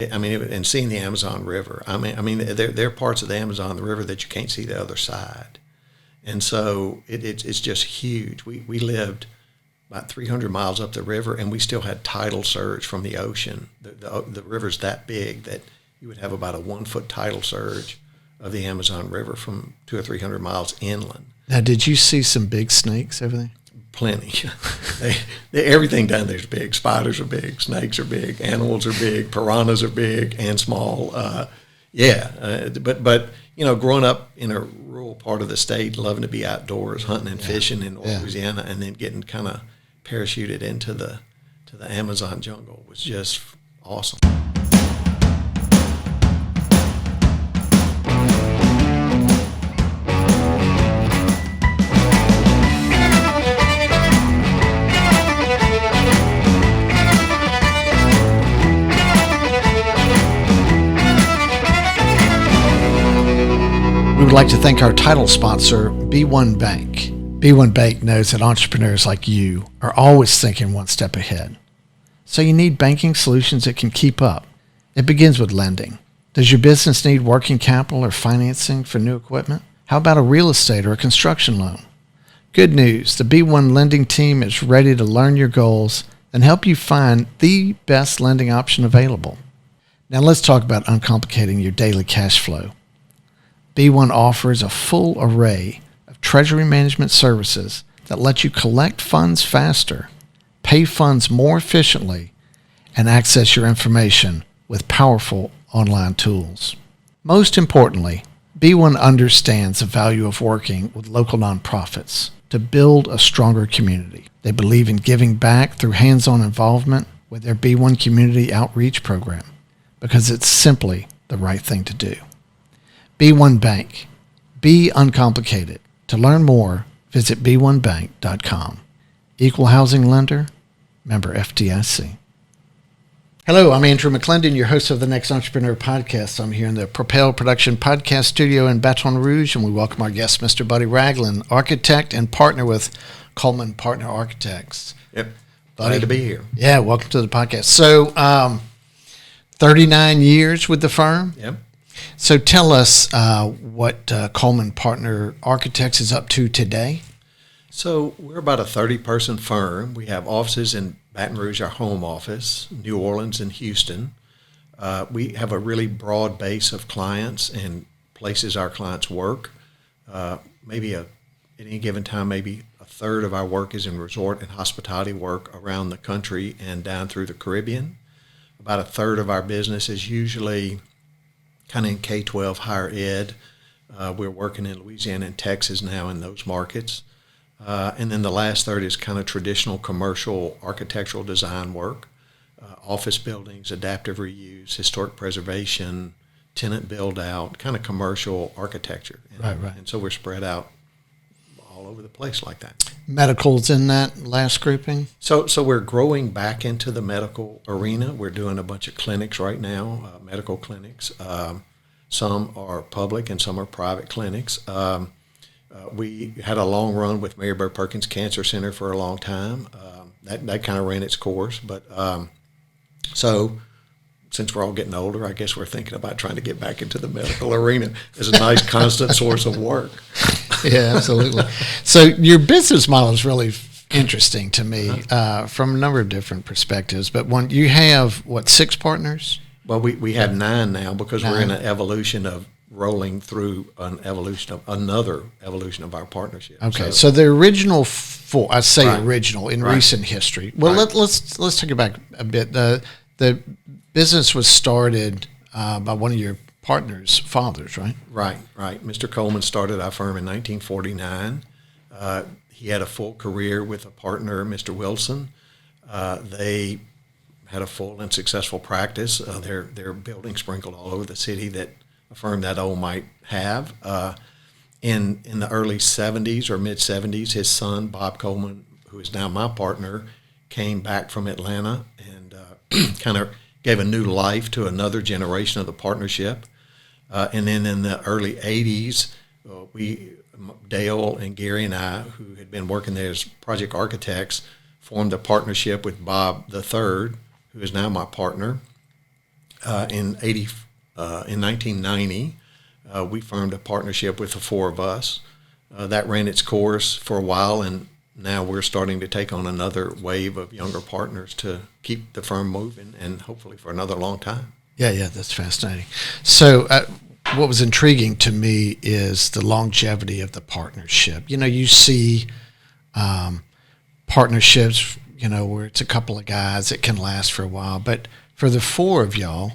I mean, and seeing the Amazon River. I mean, there are parts of the Amazon River that you can't see the other side, and so it's just huge. We lived about 300 miles up the river, and we still had tidal surge from the ocean. The river's that big that you would have about a 1 foot tidal surge of the Amazon River from 200 or 300 miles inland. Now, did you see some big snakes over there? Plenty. Everything down there is big. Spiders are big. Snakes are big. Animals are big. Piranhas are big and small. But growing up in a rural part of the state, loving to be outdoors, hunting and fishing in Louisiana, and then getting kind of parachuted into the Amazon jungle was just awesome. We would like to thank our title sponsor, B1 Bank. B1 Bank knows that entrepreneurs like you are always thinking one step ahead. So you need banking solutions that can keep up. It begins with lending. Does your business need working capital or financing for new equipment? How about a real estate or a construction loan? Good news, the B1 lending team is ready to learn your goals and help you find the best lending option available. Now let's talk about uncomplicating your daily cash flow. B1 offers a full array of treasury management services that let you collect funds faster, pay funds more efficiently, and access your information with powerful online tools. Most importantly, B1 understands the value of working with local nonprofits to build a stronger community. They believe in giving back through hands-on involvement with their B1 Community Outreach Program because it's simply the right thing to do. B1 Bank. Be uncomplicated. To learn more, visit b1bank.com. Equal housing lender, member FDIC. Hello, I'm Andrew McClendon, your host of the NXT Entrepreneur Podcast. I'm here in the Propel Production Podcast Studio in Baton Rouge, and we welcome our guest, Mr. Buddy Ragland, architect and partner with Coleman Partners Architects. Yep. Buddy, Glad to be here. Yeah, welcome to the podcast. So, 39 years with the firm. Yep. So tell us what Coleman Partner Architects is up to today. So we're about a 30-person firm. We have offices in Baton Rouge, our home office, New Orleans, and Houston. We have a really broad base of clients and places our clients work. At any given time, maybe a third of our work is in resort and hospitality work around the country and down through the Caribbean. About a third of our business is usually kind of in K-12 higher ed. We're working in Louisiana and Texas now in those markets. And then the last third is kind of traditional commercial architectural design work, office buildings, adaptive reuse, historic preservation, tenant build-out, kind of commercial architecture. And, Right. And so we're spread out all over the place like that. Medical's in that last grouping? So we're growing back into the medical arena. We're doing a bunch of clinics right now, medical clinics. Some are public and some are private clinics. We had a long run with Mary Bird Perkins Cancer Center for a long time. That kind of ran its course. But so since we're all getting older, I guess we're thinking about trying to get back into the medical arena as a nice constant source of work. Yeah, absolutely. So your business model is really interesting to me from a number of different perspectives. But one, you have, 6 partners? Well, we have 9 now because we're in an evolution of rolling through another evolution of our partnership. Okay, so the original 4, I say Right. original in Right. recent history. Well, Right. let's take it back a bit. The business was started by one of your partners' fathers, right? Right. Mr. Coleman started our firm in 1949. He had a full career with a partner, Mr. Wilson. They had a full and successful practice. Their buildings sprinkled all over the city that a firm that old might have. In the early 70s or mid-70s, his son, Bob Coleman, who is now my partner, came back from Atlanta and kind of gave a new life to another generation of the partnership. And then in the early 80s, Dale and Gary and I, who had been working there as project architects, formed a partnership with Bob III, who is now my partner. In 1990, we formed a partnership with the four of us. That ran its course for a while, and now we're starting to take on another wave of younger partners to keep the firm moving, and hopefully for another long time. Yeah, that's fascinating. So what was intriguing to me is the longevity of the partnership. You see partnerships, where it's a couple of guys, it can last for a while. But for the four of y'all,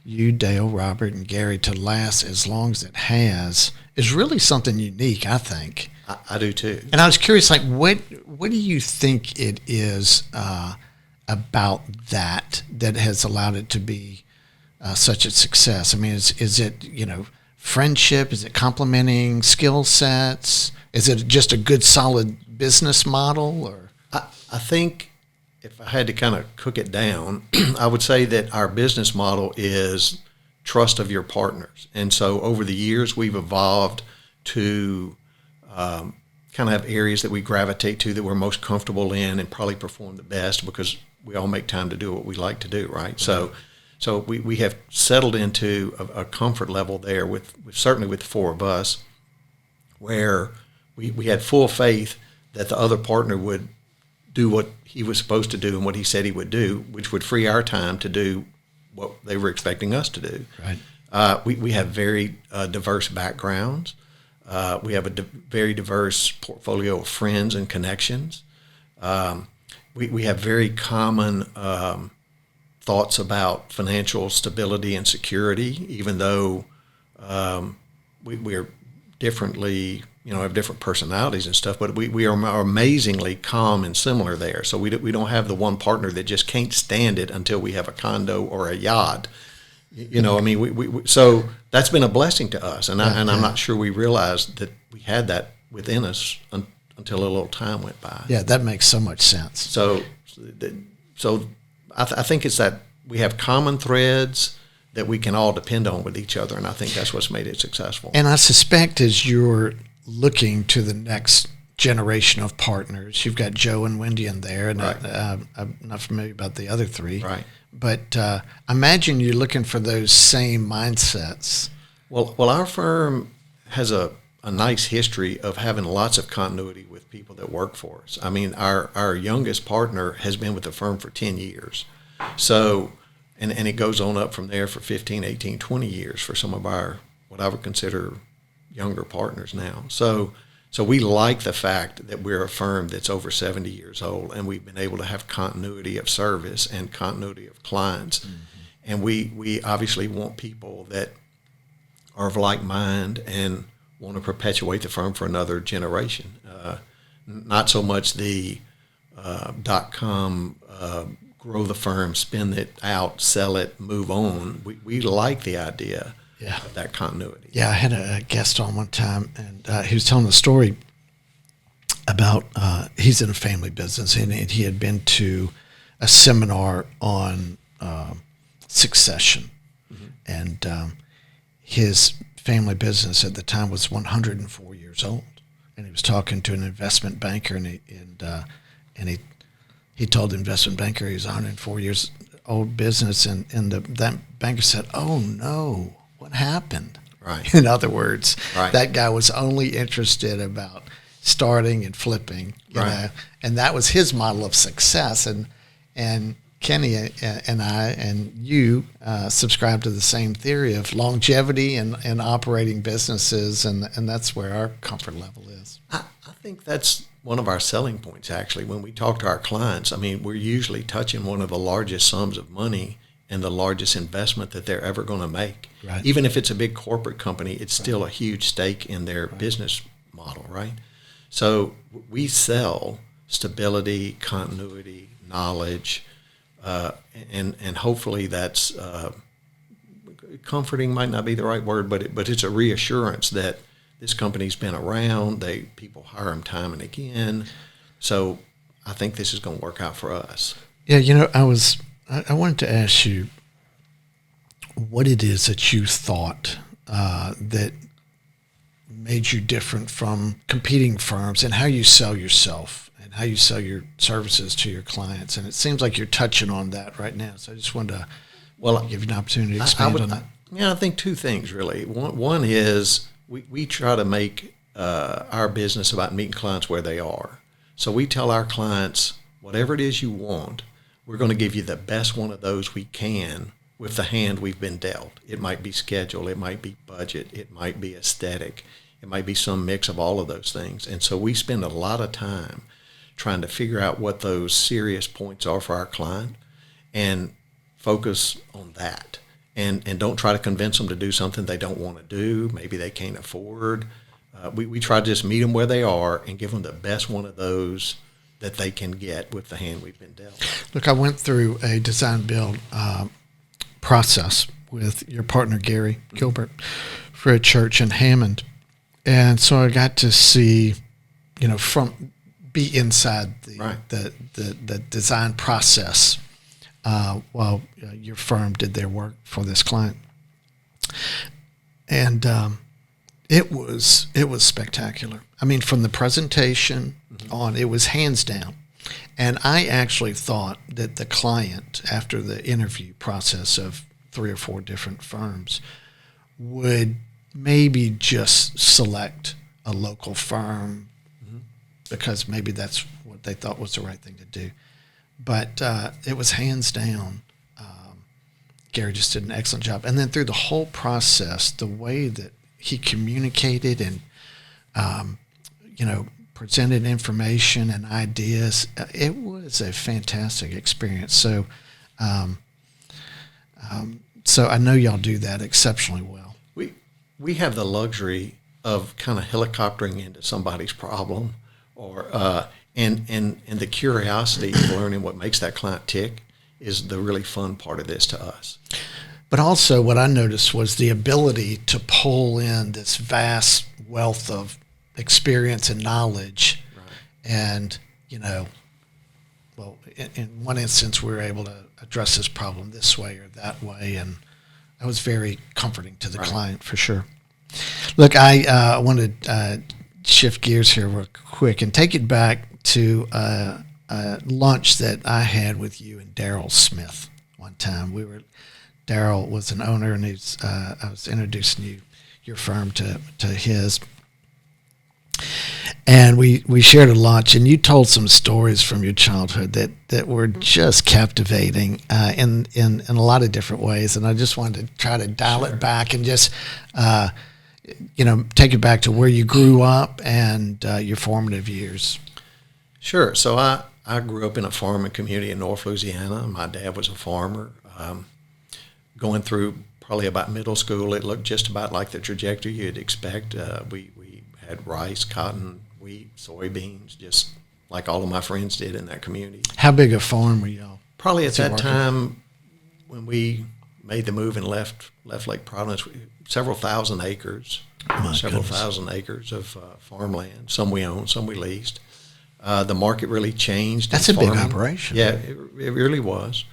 you, Dale, Robert, and Gary, to last as long as it has is really something unique, I think. I do too. And I was curious, what do you think it is about that has allowed it to be such a success? I mean, is it, friendship? Is it complementing skill sets? Is it just a good, solid business model? Or I think if I had to kind of cook it down, I would say that our business model is trust of your partners. And so over the years, we've evolved to kind of have areas that we gravitate to that we're most comfortable in and probably perform the best because we all make time to do what we like to do, right? So we have settled into a comfort level there with certainly with the four of us, where we had full faith that the other partner would do what he was supposed to do and what he said he would do, which would free our time to do what they were expecting us to do. Right. We have very diverse backgrounds. We have a very diverse portfolio of friends and connections. We have very common thoughts about financial stability and security, even though we're differently, have different personalities and stuff, but we are amazingly calm and similar there. So we don't have the one partner that just can't stand it until we have a condo or a yacht. So that's been a blessing to us, and I'm not sure we realized that we had that within us until a little time went by. Yeah, that makes so much sense. So I think it's that we have common threads that we can all depend on with each other, and I think that's what's made it successful. And I suspect as you're looking to the next generation of partners, you've got Joe and Wendy in there, and right. I'm not familiar about the other three. Right. But I imagine you're looking for those same mindsets. Well, our firm has a nice history of having lots of continuity with people that work for us. I mean, our youngest partner has been with the firm for 10 years. So, and it goes on up from there for 15, 18, 20 years for some of our, what I would consider younger partners now. So we like the fact that we're a firm that's over 70 years old, and we've been able to have continuity of service and continuity of clients. Mm-hmm. And we obviously want people that are of like mind and want to perpetuate the firm for another generation. Not so much the .com grow the firm, spin it out, sell it, move on. We like the idea of that continuity. Yeah, I had a guest on one time, and he was telling the story about he's in a family business, and he had been to a seminar on succession. Mm-hmm. And his family business at the time was 104 years old. And he was talking to an investment banker, and he told the investment banker he was 104 years old business, and that banker said, "Oh no, what happened?" Right. In other words, right. That guy was only interested about starting and flipping, you know, and that was his model of success. And Kenny and I and you subscribe to the same theory of longevity and operating businesses, and that's where our comfort level is. I think that's one of our selling points, actually. When we talk to our clients, I mean, we're usually touching one of the largest sums of money and the largest investment that they're ever going to make. Right. Even if it's a big corporate company, it's still a huge stake in their business model, right? So we sell stability, continuity, knowledge, and hopefully that's comforting might not be the right word, but it's a reassurance that this company's been around. People hire them time and again. So I think this is going to work out for us. Yeah, I wanted to ask you what it is that you thought that made you different from competing firms, and how you sell yourself and how you sell your services to your clients. And it seems like you're touching on that right now. So I just wanted to Well, give you an opportunity to expand on that. I think two things really. One is we try to make our business about meeting clients where they are. So we tell our clients, whatever it is you want, we're going to give you the best one of those we can with the hand we've been dealt. It might be schedule, it might be budget, it might be aesthetic, it might be some mix of all of those things. And so we spend a lot of time trying to figure out what those serious points are for our client and focus on that. And don't try to convince them to do something they don't want to do, maybe they can't afford. We try to just meet them where they are and give them the best one of those that they can get with the hand we've been dealt. Look, I went through a design build process with your partner, Gary Gilbert, for a church in Hammond. And so I got to see, be inside the design process while your firm did their work for this client. And it was spectacular. I mean, from the presentation on, it was hands down. And I actually thought that the client, after the interview process of 3 or 4 different firms, would maybe just select a local firm because maybe that's what they thought was the right thing to do. But it was hands down. Gary just did an excellent job. And then through the whole process, the way that he communicated and, presented information and ideas, it was a fantastic experience. So, so I know y'all do that exceptionally well. We have the luxury of kind of helicoptering into somebody's problem, or and the curiosity of learning what makes that client tick is the really fun part of this to us. But also what I noticed was the ability to pull in this vast wealth of experience and knowledge. Right. And, in one instance, we were able to address this problem this way or that way. And that was very comforting to the client for sure. Look, I want to shift gears here real quick and take it back to a lunch that I had with you and Daryl Smith one time. Daryl was an owner, and I was introducing your firm to his. And we shared a lunch, and you told some stories from your childhood that were just captivating in a lot of different ways. And I just wanted to try to dial it back and just take it back to where you grew up and your formative years. Sure. So I grew up in a farming community in North Louisiana. My dad was a farmer. Going through probably about middle school, it looked just about like the trajectory you'd expect. We had rice, cotton, wheat, soybeans, just like all of my friends did in that community. How big a farm were y'all? Probably at that time when we made the move and left Lake Providence, several thousand acres of farmland. Some we owned, some we leased. The market really changed. That's a big operation. Yeah, it really was.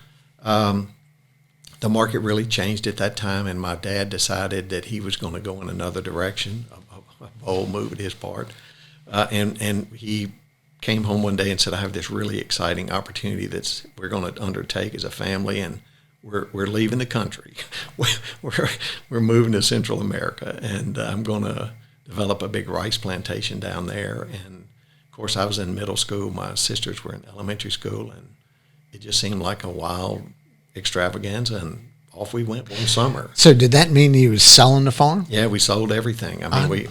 The market really changed at that time, and my dad decided that he was going to go in another direction, a bold move at his part. And he came home one day and said, I have this really exciting opportunity we're going to undertake as a family, and we're leaving the country. We're moving to Central America, and I'm going to develop a big rice plantation down there. And, of course, I was in middle school. My sisters were in elementary school, and it just seemed like a wild extravaganza, and off we went one summer. So did that mean he was selling the farm? Yeah, we sold everything. I mean,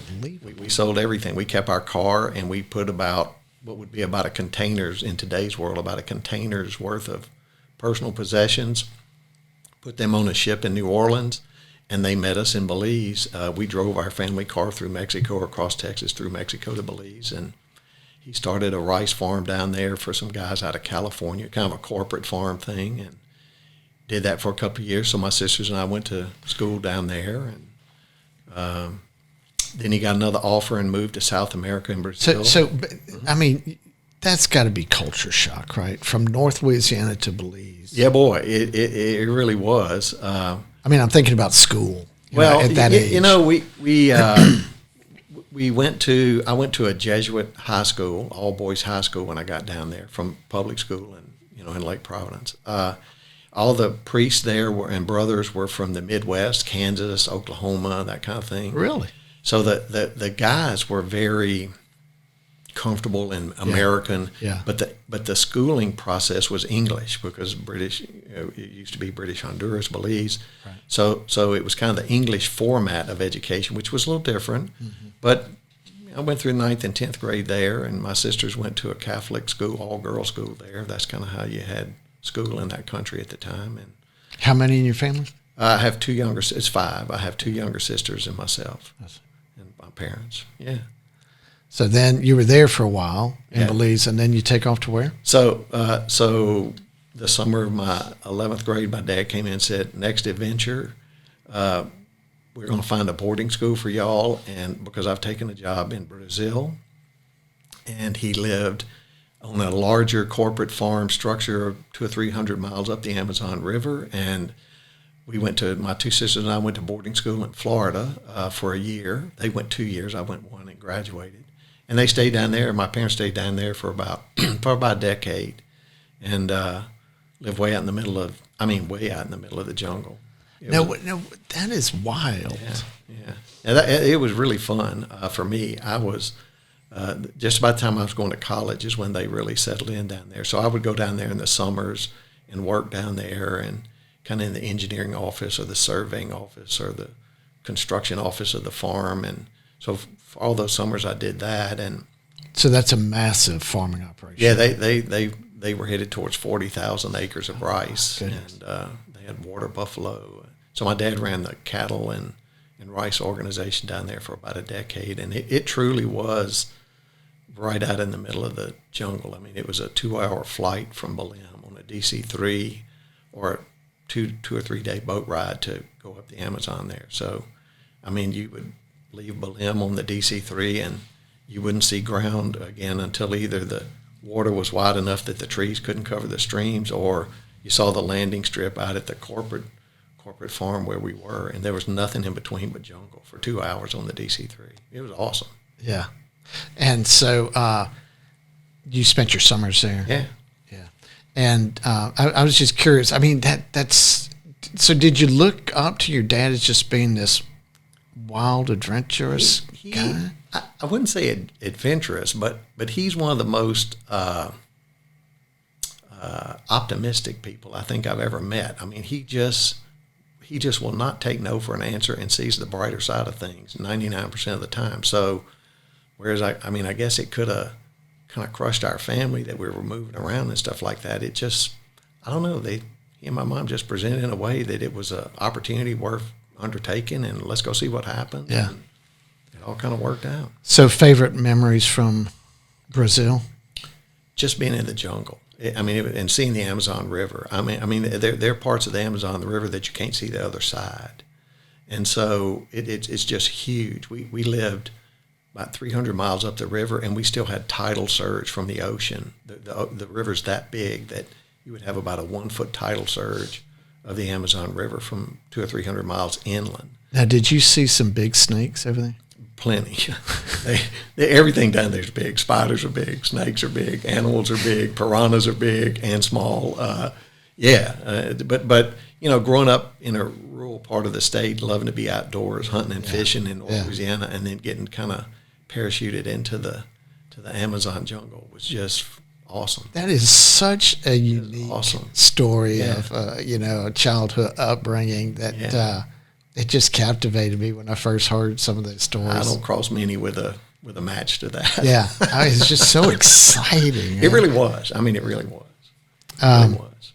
we sold everything. We kept our car, and we put about what would be about a container's, in today's world, about a container's worth of personal possessions, put them on a ship in New Orleans, and they met us in Belize. We drove our family car through Mexico or across Texas through Mexico to Belize, and he started a rice farm down there for some guys out of California, kind of a corporate farm thing, and did that for a couple of years. So my sisters and I went to school down there, and then he got another offer and moved to South America and Brazil. So I mean, that's got to be culture shock, right? From North Louisiana to Belize. Yeah, boy, it really was. I mean, I'm thinking about school. At that age. We went to a Jesuit high school, all boys high school, when I got down there from public school in Lake Providence. all the priests there and brothers were from the Midwest, Kansas, Oklahoma, that kind of thing. Really? So the guys were very comfortable and American, but the schooling process was English because British, it used to be British Honduras, Belize. Right. So it was kind of the English format of education, which was a little different. Mm-hmm. But I went through 9th and 10th grade there, and my sisters went to a Catholic school, all-girls school there. That's kind of how you had school in that country at the time. And how many in your family? I have it's 5. I have 2 younger sisters and myself and my parents. Yeah. So then you were there for a while in Belize, and then you take off to where? So the summer of my 11th grade, my dad came in and said, next adventure, we're going to find a boarding school for y'all, and because I've taken a job in Brazil, and he lived on a larger corporate farm structure 200 or 300 miles up the Amazon River, and my 2 sisters and I went to boarding school in Florida for a year. They went 2 years. I went 1 and graduated. And they stayed down there. My parents stayed down there for about a decade, and lived way out in the middle of the jungle. No, that is wild. Yeah. And it was really fun for me. I was just about the time I was going to college is when they really settled in down there. So I would go down there in the summers and work down there, and kind of in the engineering office or the surveying office or the construction office of the farm, and so for all those summers I did that. And so that's a massive farming operation. Yeah, they were headed towards 40,000 acres of rice, and they had water buffalo. So my dad ran the cattle and rice organization down there for about a decade, and it truly was right out in the middle of the jungle. I mean, it was a 2-hour flight from Belém on a DC-3 or a 2 or 3 day boat ride to go up the Amazon there. So, I mean, you would leave Belém on the DC-3 and you wouldn't see ground again until either the water was wide enough that the trees couldn't cover the streams, or you saw the landing strip out at the corporate farm where we were, and there was nothing in between but jungle for 2 hours on the DC-3. It was awesome. Yeah. And so you spent your summers there. Yeah. Yeah. And I was just curious. I mean, that's so did you look up to your dad as just being this wild, adventurous guy? I wouldn't say adventurous, but he's one of the most optimistic people I think I've ever met. I mean, he just will not take no for an answer and sees the brighter side of things 99% of the time. So, whereas I guess it could have kind of crushed our family that we were moving around and stuff like that. It just, I don't know, he and my mom just presented in a way that it was an opportunity worth undertaking, and let's go see what happened. Yeah. And it all kind of worked out. So favorite memories from Brazil? Just being in the jungle. And seeing the Amazon River. I mean, there are parts of the Amazon River that you can't see the other side, and so it's just huge. We lived about 300 miles up the river, and we still had tidal surge from the ocean. The river's that big that you would have about a 1-foot tidal surge of the Amazon River from 200 or 300 miles inland. Now, did you see some big snakes over there? Plenty. Everything down there is big. Spiders are big. Snakes are big. Animals are big. Piranhas are big and small. But growing up in a rural part of the state, loving to be outdoors, hunting and fishing in Louisiana, and then getting kind of parachuted into the Amazon jungle was just awesome. That is such a unique story of a childhood upbringing that. It just captivated me when I first heard some of those stories. I don't cross many with a match to that. Yeah, it's just so exciting. It really was. I mean, it really was. It really was.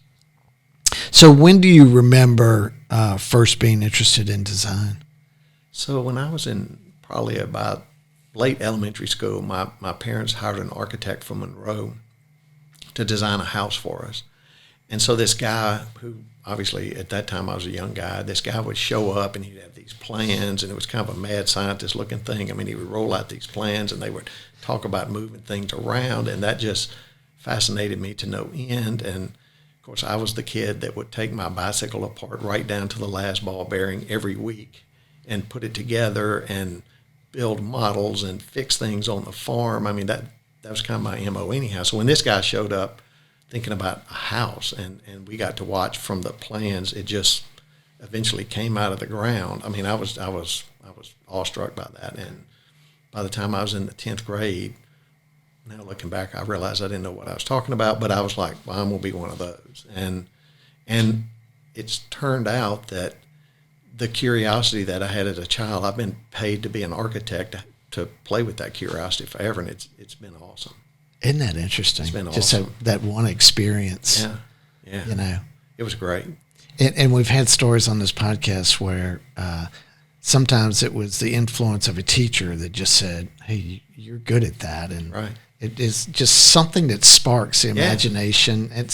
So when do you remember first being interested in design? So when I was in probably about late elementary school, my parents hired an architect from Monroe to design a house for us. And so this guy who, obviously at that time I was a young guy, this guy would show up and he'd have these plans, and it was kind of a mad scientist looking thing. I mean, he would roll out these plans and they would talk about moving things around, and that just fascinated me to no end. And of course I was the kid that would take my bicycle apart right down to the last ball bearing every week and put it together and build models and fix things on the farm. I mean, that was kind of my MO anyhow. So when this guy showed up thinking about a house, and we got to watch from the plans. It just eventually came out of the ground. I mean, I was awestruck by that. And by the time I was in the 10th grade, now looking back, I realized I didn't know what I was talking about, but I was like, well, I'm going to be one of those. And it's turned out that the curiosity that I had as a child, I've been paid to be an architect to play with that curiosity forever, and it's been awesome. Isn't that interesting? It's been just awesome. that one experience. Yeah. You know, it was great. And we've had stories on this podcast where sometimes it was the influence of a teacher that just said, "Hey, you're good at that," and right. It is just something that sparks the imagination. And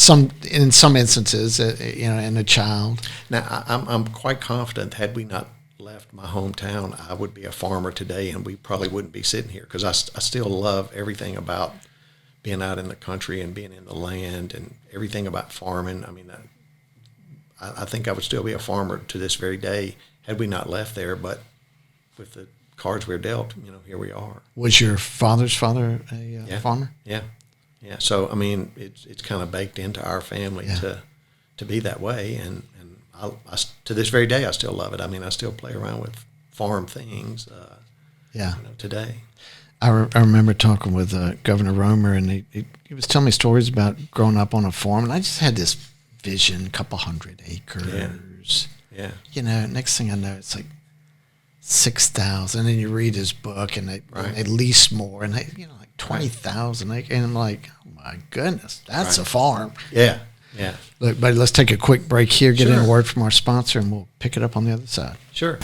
in some instances, in a child. Now, I'm quite confident had we not left my hometown, I would be a farmer today, and we probably wouldn't be sitting here, because I still love everything about being out in the country and being in the land and everything about farming. I mean, I think I would still be a farmer to this very day had we not left there, but with the cards we're dealt, here we are. Was your father's father a farmer? Yeah. So, I mean, it's kind of baked into our family to be that way, and I, to this very day, I still love it. I mean, I still play around with farm things today. I remember talking with Governor Romer, and he was telling me stories about growing up on a farm, and I just had this vision, a couple 100 acres. Yeah. Next thing I know, it's like 6,000, and then you read his book, and they lease more, and like 20,000 acres, and I'm like, oh my goodness, that's a farm. Yeah. Look, buddy, let's take a quick break here, get in Sure. a word from our sponsor, and we'll pick it up on the other side. Sure.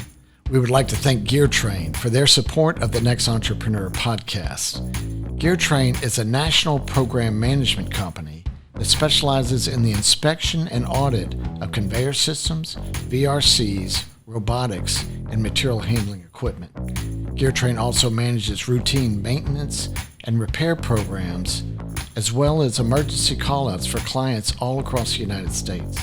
We would like to thank GearTrain for their support of the NXT Entrepreneur Podcast. GearTrain is a national program management company that specializes in the inspection and audit of conveyor systems, VRCs, robotics, and material handling equipment. GearTrain also manages routine maintenance and repair programs, as well as emergency callouts for clients all across the United States.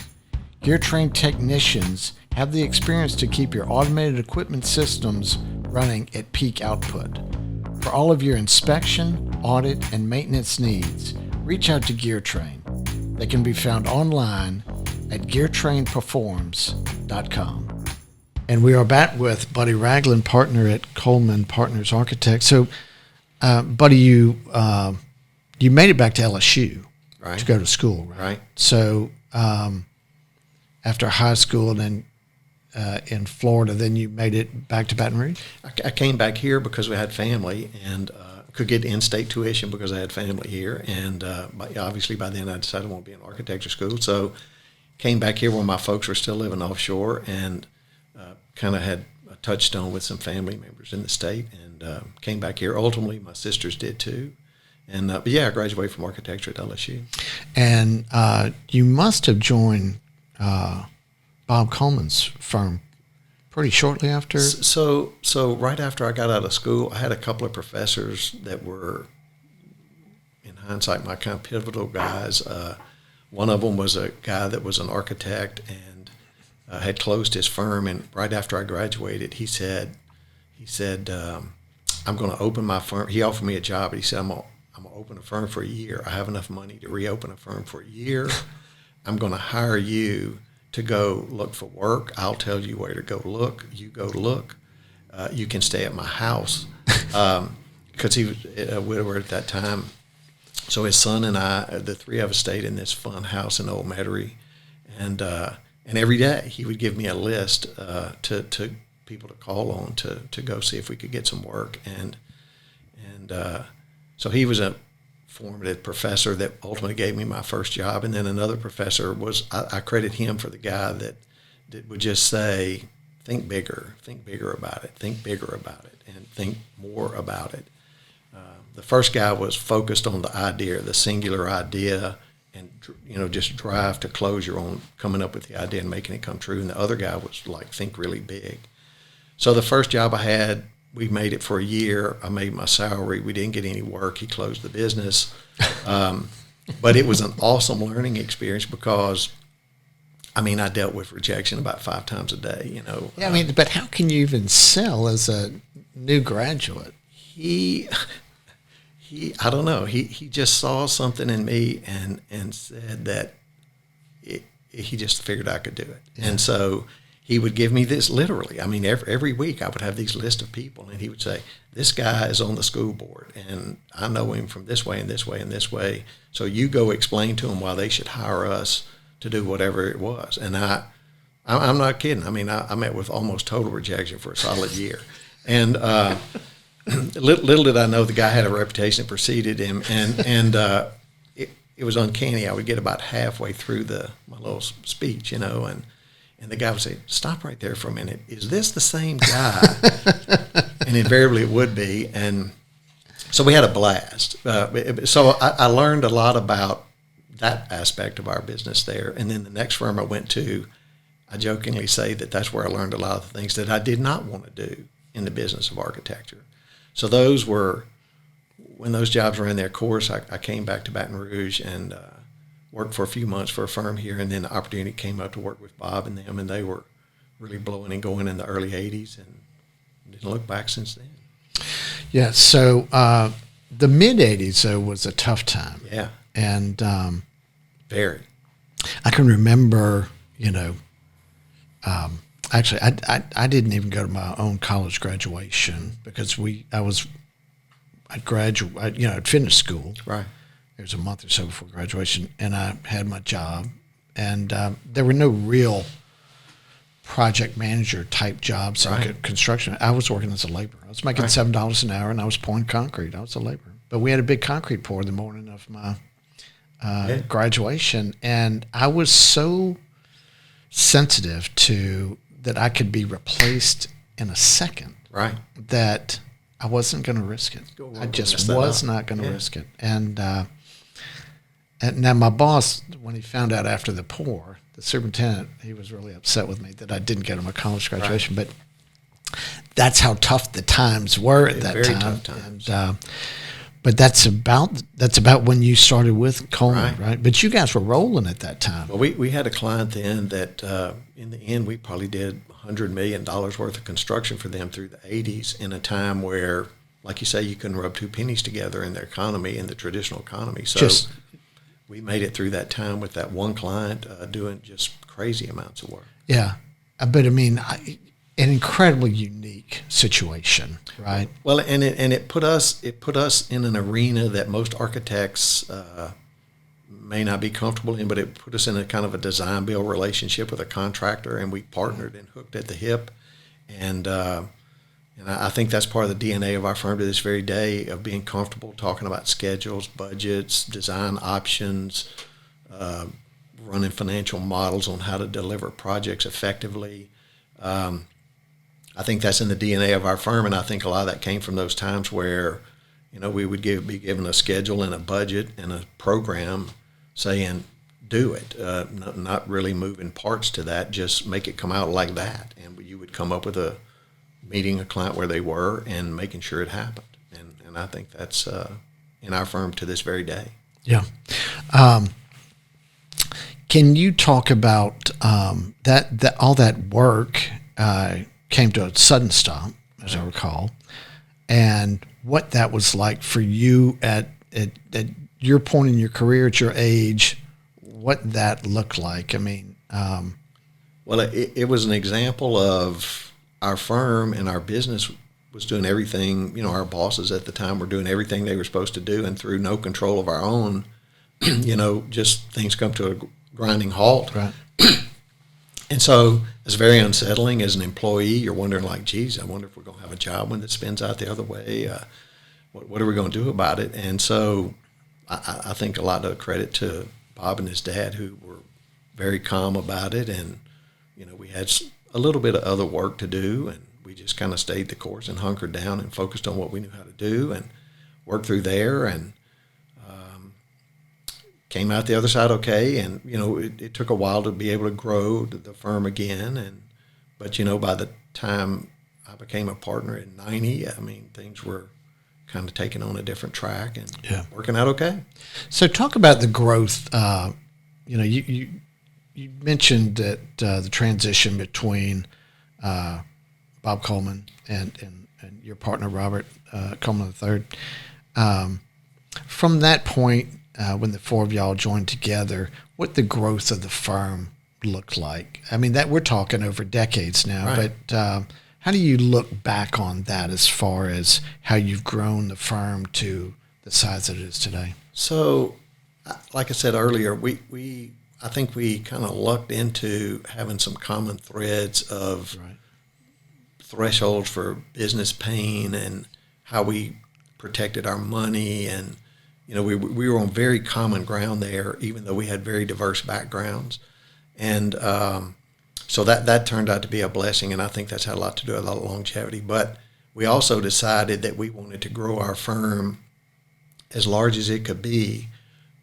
GearTrain technicians have the experience to keep your automated equipment systems running at peak output. For all of your inspection, audit, and maintenance needs, reach out to GearTrain. They can be found online at geartrainperforms.com. And we are back with Buddy Ragland, partner at Coleman Partners Architect. So, Buddy, you made it back to LSU to go to school, right? Right. So, after high school and then in Florida, then you made it back to Baton Rouge? I came back here because we had family, and could get in-state tuition because I had family here. And obviously by then I decided I want to be in architecture school. So came back here when my folks were still living offshore, and kind of had a touchstone with some family members in the state, and came back here. Ultimately, my sisters did too. And but I graduated from architecture at LSU. And you must have joined Bob Coleman's firm pretty shortly after. So right after I got out of school, I had a couple of professors that were, in hindsight, my kind of pivotal guys. One of them was a guy that was an architect and had closed his firm. And right after I graduated, he said, I'm going to open my firm. He offered me a job, but he said, I'm going to open a firm for a year. I have enough money to reopen a firm for a year. I'm going to hire you to go look for work. I'll tell you where to go look. You go look. You can stay at my house. Because he was a widower at that time. So his son and I, the three of us, stayed in this fun house in Old Metairie. And every day he would give me a list to people to call on to go see if we could get some work. And so he was a formative professor that ultimately gave me my first job. And then another professor I credit him for the guy that would just say, think bigger about it, and think more about it. The first guy was focused on the idea, the singular idea, and just drive to closure on coming up with the idea and making it come true. And the other guy was like, think really big. So the first job I had, we made it for a year. I made my salary. We didn't get any work. He closed the business. But it was an awesome learning experience because, I dealt with rejection about 5 times a day, Yeah, but how can you even sell as a new graduate? He I don't know. He just saw something in me and said that he just figured I could do it. Yeah. And so he would give me this literally. I mean, every week I would have these list of people, and he would say, this guy is on the school board, and I know him from this way and this way and this way. So you go explain to him why they should hire us to do whatever it was. And I'm not kidding. I mean, I met with almost total rejection for a solid year. And little did I know the guy had a reputation that preceded him, and it was uncanny. I would get about halfway through my little speech, and the guy would say, "Stop right there for a minute. Is this the same guy?" And invariably it would be. And so we had a blast. So I learned a lot about that aspect of our business there. And then the next firm I went to, I jokingly say that that's where I learned a lot of the things that I did not want to do in the business of architecture. So those were, when those jobs were in their course, I came back to Baton Rouge and worked for a few months for a firm here, and then the opportunity came up to work with Bob and them, and they were really blowing and going in the early 80s, and didn't look back since then. Yeah, so the mid-'80s, though, was a tough time. Yeah. And very. I can remember, actually, I didn't even go to my own college graduation because I'd finished school. Right. It was a month or so before graduation, and I had my job, and there were no real project manager type jobs in construction. I was working as a laborer. I was making $7 an hour, and I was pouring concrete. I was a laborer. But we had a big concrete pour the morning of my graduation, and I was so sensitive to that I could be replaced in a second. Right. That I wasn't going to risk it. I just was not going to risk it. And now my boss, when he found out after the pour, the superintendent, he was really upset with me that I didn't get him a college graduation. Right. But that's how tough the times were at that very time. Tough times. And, but that's about when you started with Coleman, right? But you guys were rolling at that time. Well, we had a client then that in the end we probably did $100 million worth of construction for them through the 80s in a time where, like you say, you couldn't rub two pennies together in their economy, in the traditional economy. So we made it through that time with that one client doing just crazy amounts of work. Yeah. But I mean, an incredibly unique situation, right? Well, and it put us in an arena that most architects may not be comfortable in, but it put us in a kind of a design build relationship with a contractor, and we partnered and hooked at the hip. And I think that's part of the DNA of our firm to this very day, of being comfortable talking about schedules, budgets, design options, running financial models on how to deliver projects effectively. I think that's in the DNA of our firm, and I think a lot of that came from those times where, we would be given a schedule and a budget and a program saying, do it, not really moving parts to that, just make it come out like that. And you would come up with meeting a client where they were and making sure it happened. And I think that's in our firm to this very day. Yeah. Can you talk about that all that work came to a sudden stop, as I recall, and what that was like for you at your point in your career, at your age, what that looked like? I mean, well, it was an example of our firm and our business was doing everything. Our bosses at the time were doing everything they were supposed to do, and through no control of our own, just things come to a grinding halt. Right. And so it's very unsettling as an employee. You're wondering, like, geez, I wonder if we're going to have a job when this spins out the other way. What are we going to do about it? And so I think a lot of credit to Bob and his dad, who were very calm about it. And, we had a little bit of other work to do, and we just kind of stayed the course and hunkered down and focused on what we knew how to do and worked through there, and came out the other side okay. And it took a while to be able to grow the firm again, but by the time I became a partner at 90, I mean, things were kind of taking on a different track and working out okay. So talk about the growth. You mentioned that the transition between Bob Coleman and your partner Robert Coleman III. From that point, when the four of y'all joined together, what the growth of the firm looked like? I mean, that we're talking over decades now, Right. but how do you look back on that as far as how you've grown the firm to the size that it is today? So, like I said earlier, I think we kind of lucked into having some common threads of Right. thresholds for business pain and how we protected our money, and we were on very common ground there, even though we had very diverse backgrounds, and so that turned out to be a blessing, and I think that's had a lot to do with a lot of longevity. But we also decided that we wanted to grow our firm as large as it could be,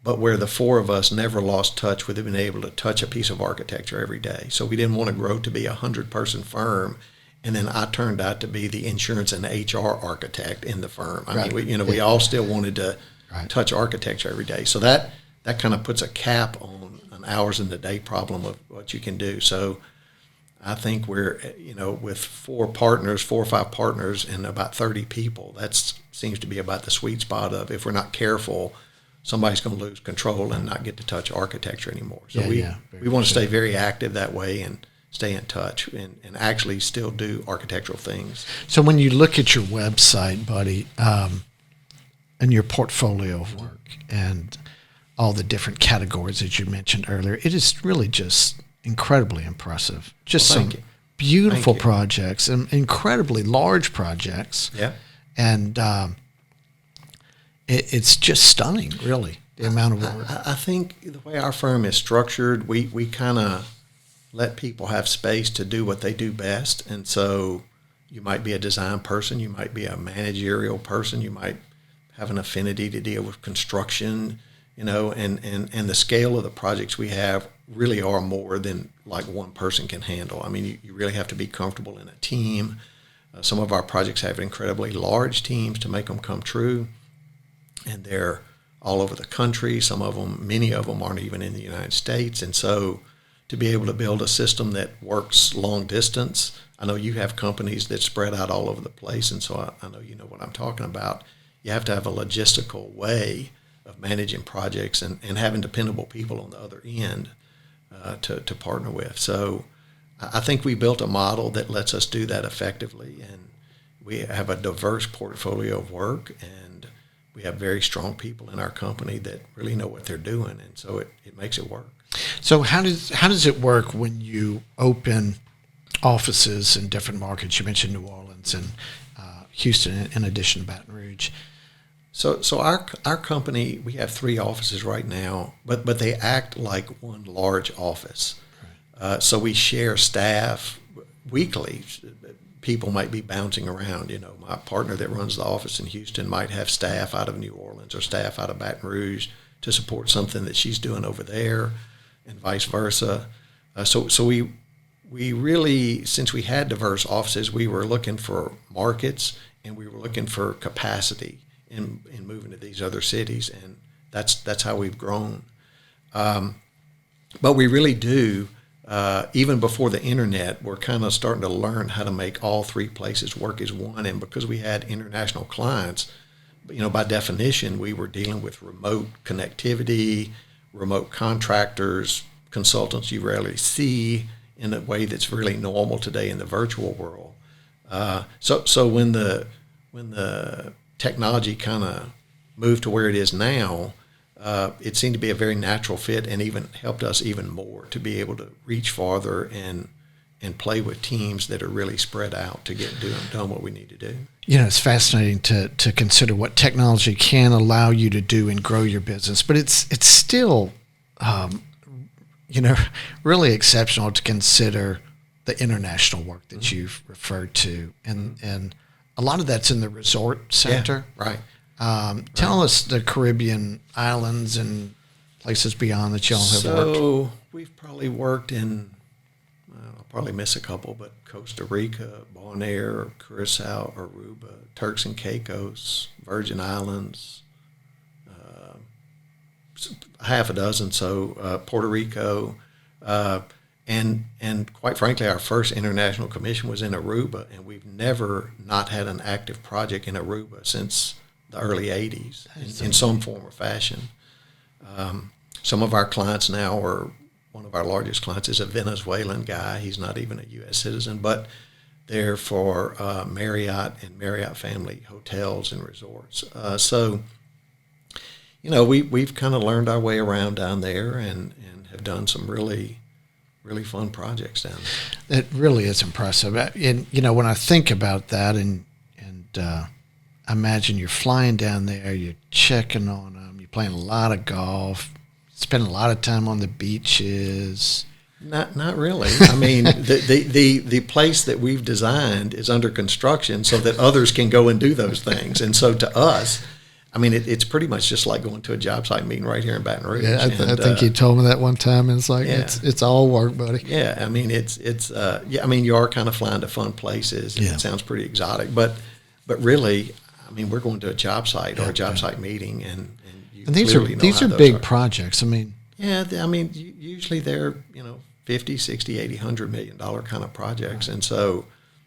but where the four of us never lost touch with being able to touch a piece of architecture every day. So we didn't want to grow to be a 100-person firm, and then I turned out to be the insurance and HR architect in the firm. I mean, we all still wanted to touch architecture every day. So that kind of puts a cap on an hours in the day problem of what you can do. So I think we're, with four or five partners and about 30 people, that seems to be about the sweet spot of, if we're not careful, somebody's going to lose control and not get to touch architecture anymore. So we want to stay very active that way and stay in touch and actually still do architectural things. So when you look at your website, buddy, and your portfolio of work and all the different categories that you mentioned earlier, it is really just incredibly impressive. Just some beautiful projects and incredibly large projects. Yeah. And it's just stunning, really, the amount of work. I think the way our firm is structured, we kind of let people have space to do what they do best. And so you might be a design person, you might be a managerial person, you might have an affinity to deal with construction, and the scale of the projects we have really are more than like one person can handle. I mean, you really have to be comfortable in a team. Some of our projects have incredibly large teams to make them come true, and they're all over the country. Many of them aren't even in the United States. And so to be able to build a system that works long distance, I know you have companies that spread out all over the place, and so I know you know what I'm talking about. You have to have a logistical way of managing projects and having dependable people on the other end to partner with. So I think we built a model that lets us do that effectively, and we have a diverse portfolio of work, and we have very strong people in our company that really know what they're doing, and so it makes it work. So how does it work when you open offices in different markets? You mentioned New Orleans and Houston, in addition to Baton Rouge. So our company, we have 3 offices right now, but they act like one large office. Right. So we share staff weekly. People might be bouncing around. My partner that runs the office in Houston might have staff out of New Orleans or staff out of Baton Rouge to support something that she's doing over there, and vice versa. So we really, since we had diverse offices, we were looking for markets and we were looking for capacity in moving to these other cities, and that's how we've grown. But we really do. Even before the internet, we're kind of starting to learn how to make all 3 places work as one. And because we had international clients, by definition, we were dealing with remote connectivity, remote contractors, consultants you rarely see in a way that's really normal today in the virtual world. So when the technology kind of moved to where it is now, it seemed to be a very natural fit, and even helped us even more to be able to reach farther and play with teams that are really spread out to get done what we need to do. It's fascinating to consider what technology can allow you to do and grow your business, but it's still, really exceptional to consider the international work that you've referred to, and a lot of that's in the resort sector. Yeah, right. Tell us the Caribbean islands and places beyond that y'all have worked. So we've probably worked in, I'll probably miss a couple, but Costa Rica, Bonaire, Curacao, Aruba, Turks and Caicos, Virgin Islands, half a dozen, so Puerto Rico, and quite frankly, our first international commission was in Aruba, and we've never not had an active project in Aruba since the early 80s in some form or fashion. Some of our clients now are, one of our largest clients is a Venezuelan guy. He's not even a U.S. citizen, but they're for Marriott and Marriott family hotels and resorts. So, we've kind of learned our way around down there and have done some really, really fun projects down there. It really is impressive. And, when I think about that and I imagine you're flying down there, you're checking on them, you're playing a lot of golf, spending a lot of time on the beaches. Not really. I mean, the place that we've designed is under construction so that others can go and do those things. And so to us, I mean, it's pretty much just like going to a job site meeting right here in Baton Rouge. Yeah, I think you told me that one time. And it's like, it's all work, buddy. Yeah, I mean, you are kind of flying to fun places. And It sounds pretty exotic. But really, I mean, we're going to a job site or a job site meeting. And these are big projects. I mean. Yeah, I mean, usually they're, $50, $60, $80, $100 million kind of projects. And so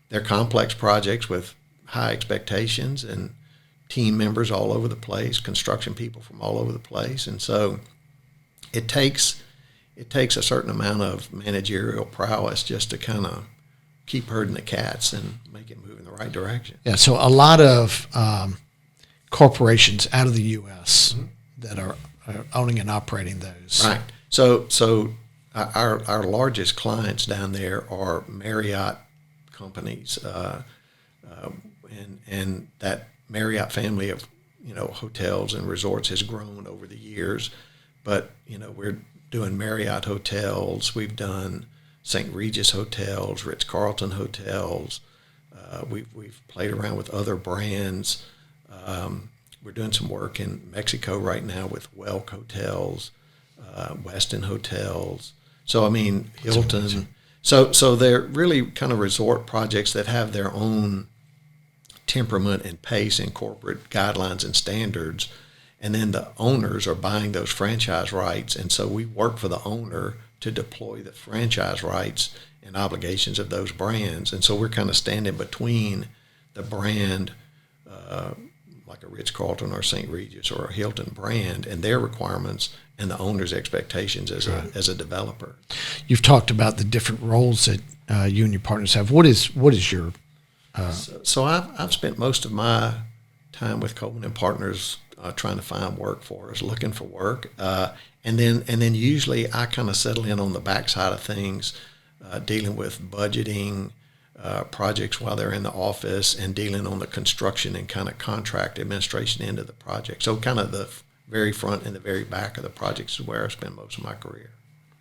they're complex projects with high expectations and team members all over the place, construction people from all over the place. And so it takes a certain amount of managerial prowess just to kind of keep herding the cats and make it move in the right direction. Yeah, so a lot of corporations out of the U.S. that are owning and operating those. Right. So our largest clients down there are Marriott companies, and that Marriott family of hotels and resorts has grown over the years. But we're doing Marriott hotels. We've done St. Regis hotels, Ritz-Carlton hotels. We've played around with other brands. We're doing some work in Mexico right now with Welk hotels, Westin hotels. So, I mean, Hilton. So they're really kind of resort projects that have their own temperament and pace and corporate guidelines and standards. And then the owners are buying those franchise rights. And so we work for the owner to deploy the franchise rights and obligations of those brands. And so we're kind of standing between the brand, like a Ritz-Carlton or St. Regis or a Hilton brand, and their requirements and the owner's expectations as a developer. You've talked about the different roles that you and your partners have. What is your So I've spent most of my time with Coleman Partners trying to find work for us, looking for work, and then usually I kind of settle in on the backside of things, dealing with budgeting projects while they're in the office and dealing on the construction and kind of contract administration end of the project. So kind of the very front and the very back of the projects is where I spend most of my career.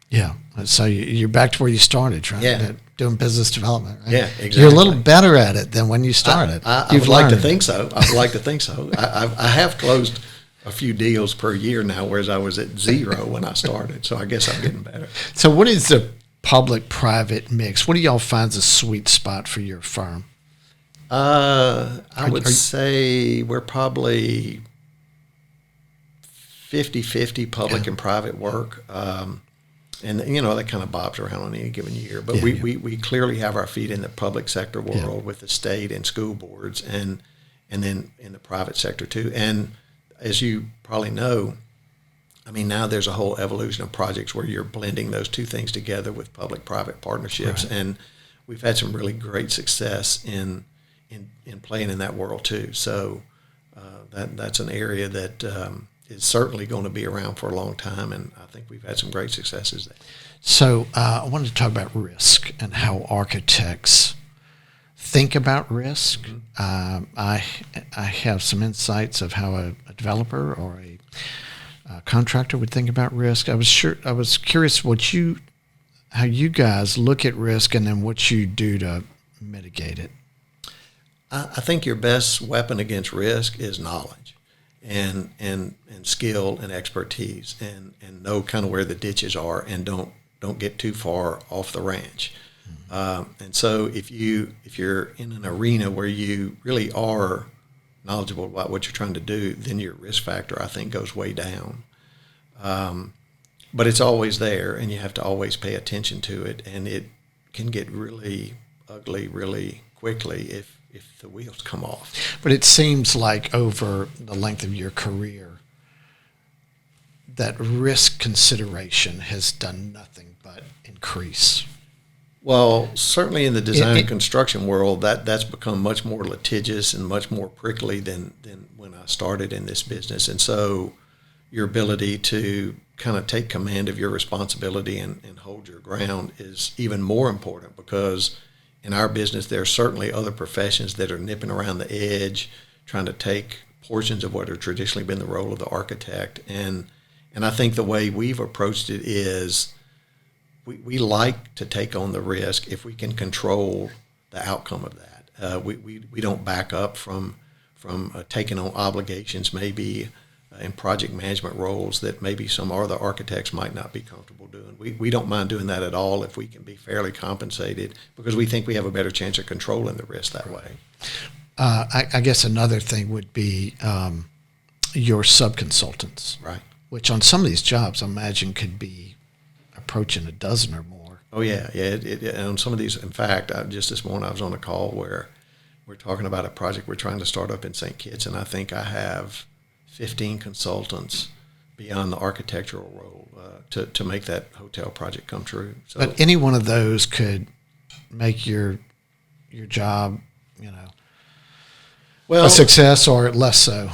Yeah. So you're back to where you started, right? Yeah. Doing business development, right? Yeah, exactly. You're a little better at it than when you started. I would like to think so. I would like to think so. I have closed a few deals per year now, whereas I was at zero when I started. So I guess I'm getting better. So what is the public-private mix? What do y'all find is a sweet spot for your firm? I would say we're probably 50-50 public and private work. And, that kind of bobs around on any given year. But we clearly have our feet in the public sector world with the state and school boards and then in the private sector too. And as you probably know, I mean, now there's a whole evolution of projects where you're blending those two things together with public-private partnerships. Right. And we've had some really great success in playing in that world too. So that's an area that is certainly going to be around for a long time, and I think we've had some great successes there. So I wanted to talk about risk and how architects think about risk. Mm-hmm. I have some insights of how a developer or a contractor would think about risk. I was curious how you guys look at risk and then what you do to mitigate it. I think your best weapon against risk is knowledge and skill and expertise and know kind of where the ditches are and don't get too far off the ranch. Mm-hmm. And so if you're in an arena where you really are knowledgeable about what you're trying to do, then your risk factor, I think, goes way down. But it's always there, and you have to always pay attention to it, and it can get really ugly really quickly if the wheels come off. But it seems like over the length of your career, that risk consideration has done nothing but increase. Well, certainly in the design and construction world, that's become much more litigious and much more prickly than when I started in this business. And so your ability to kind of take command of your responsibility and hold your ground is even more important, because in our business, there are certainly other professions that are nipping around the edge, trying to take portions of what have traditionally been the role of the architect. And I think the way we've approached it is we like to take on the risk if we can control the outcome of that. We don't back up from taking on obligations maybe in project management roles that maybe some other architects might not be comfortable doing. We don't mind doing that at all if we can be fairly compensated, because we think we have a better chance of controlling the risk that way. I guess another thing would be your subconsultants, Right. which on some of these jobs I imagine could be approaching a dozen or more. Oh, yeah. And on some of these, in fact, just this morning I was on a call where we're talking about a project we're trying to start up in St. Kitts, and I think I have 15 consultants beyond the architectural role to make that hotel project come true. So, But any one of those could make your job, a success or less so.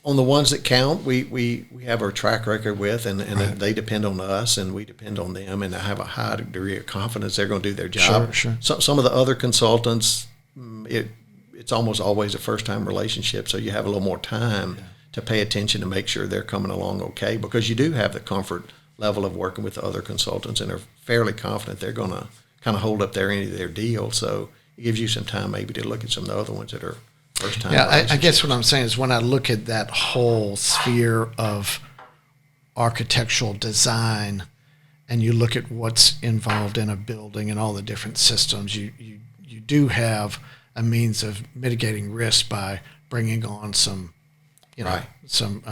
On the ones that count, we have our track record with, and right. They depend on us, and we depend on them, and I have a high degree of confidence they're going to do their job. Sure. Some of the other consultants, it's almost always a first-time relationship, so you have a little more time to pay attention to make sure they're coming along okay, because you do have the comfort level of working with the other consultants and are fairly confident they're going to kind of hold up their end of their deal. So it gives you some time maybe to look at some of the other ones that are first-time. Yeah, I guess what I'm saying is when I look at that whole sphere of architectural design and you look at what's involved in a building and all the different systems, you do have a means of mitigating risk by bringing on some, right. some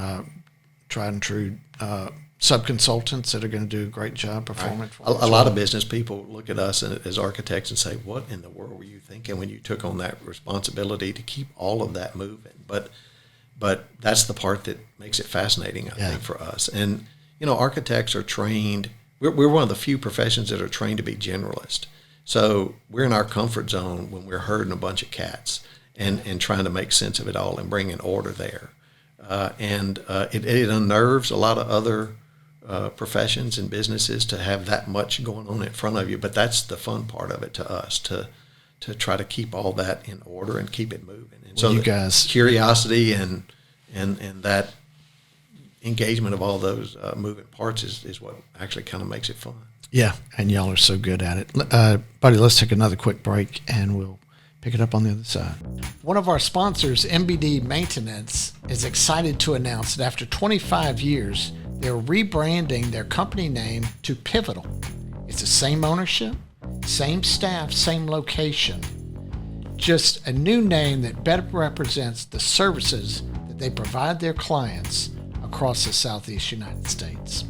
tried and true sub-consultants that are going to do a great job performing. Right. A lot of business people look at us as architects and say, what in the world were you thinking when you took on that responsibility to keep all of that moving? But that's the part that makes it fascinating, I think, for us. And, architects are trained. We're one of the few professions that are trained to be generalist. So we're in our comfort zone when we're herding a bunch of cats and trying to make sense of it all and bring an order there. It unnerves a lot of other professions and businesses to have that much going on in front of you, but that's the fun part of it to us, to try to keep all that in order and keep it moving. And so you guys, curiosity and that engagement of all those moving parts is what actually kind of makes it fun. Yeah, and y'all are so good at it. Buddy, let's take another quick break and we'll pick it up on the other side. One of our sponsors, MBD Maintenance, is excited to announce that after 25 years, they're rebranding their company name to Pivotal. It's the same ownership, same staff, same location. Just a new name that better represents the services that they provide their clients across the Southeast United States.